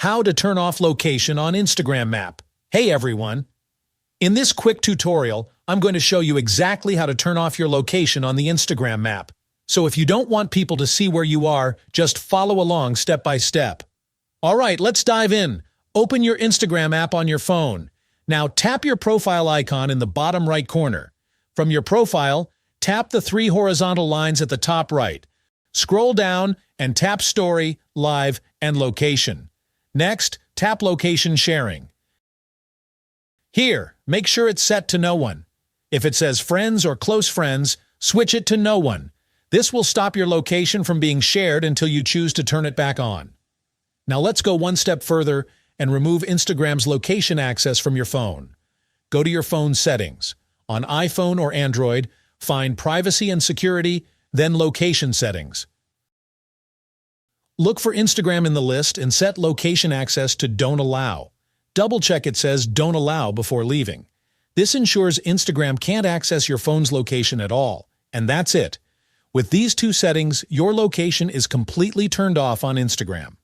How to turn off location on Instagram map. Hey everyone! In this quick tutorial, I'm going to show you exactly how to turn off your location on the Instagram map. So if you don't want people to see where you are, just follow along step by step. Alright, let's dive in. Open your Instagram app on your phone. Now tap your profile icon in the bottom right corner. From your profile, tap the 3 horizontal lines at the top right. Scroll down and tap Story, Live, and Location. Next, tap Location Sharing. Here, make sure it's set to No One. If it says Friends or Close Friends, switch it to No One. This will stop your location from being shared until you choose to turn it back on. Now let's go one step further and remove Instagram's location access from your phone. Go to your phone's settings. On iPhone or Android, find Privacy and Security, then Location Settings. Look for Instagram in the list and set location access to Don't Allow. Double-check it says Don't Allow before leaving. This ensures Instagram can't access your phone's location at all. And that's it. With these 2 settings, your location is completely turned off on Instagram.